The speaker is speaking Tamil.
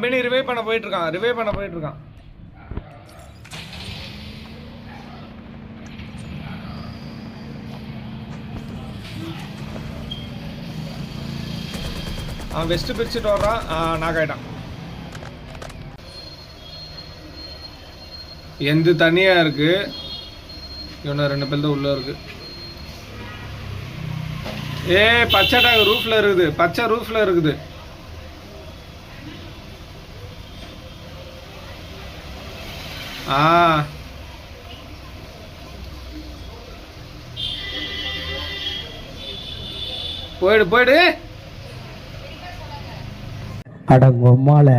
பெனி ரிவைவ் பண்ண போயிட்டு இருக்கான். வெஸ்ட் பிரிச்சுட்டு வர்றான். நாக் ஆயிட்டான். எந்த தனியா இருக்கு, இவனை 2 பேர் தான் உள்ள இருக்கு. பச்சை டேங்க் ரூஃப்ல இருக்குது, பச்சை ரூஃப்ல இருக்குது. போயிடு. அட பொம்மால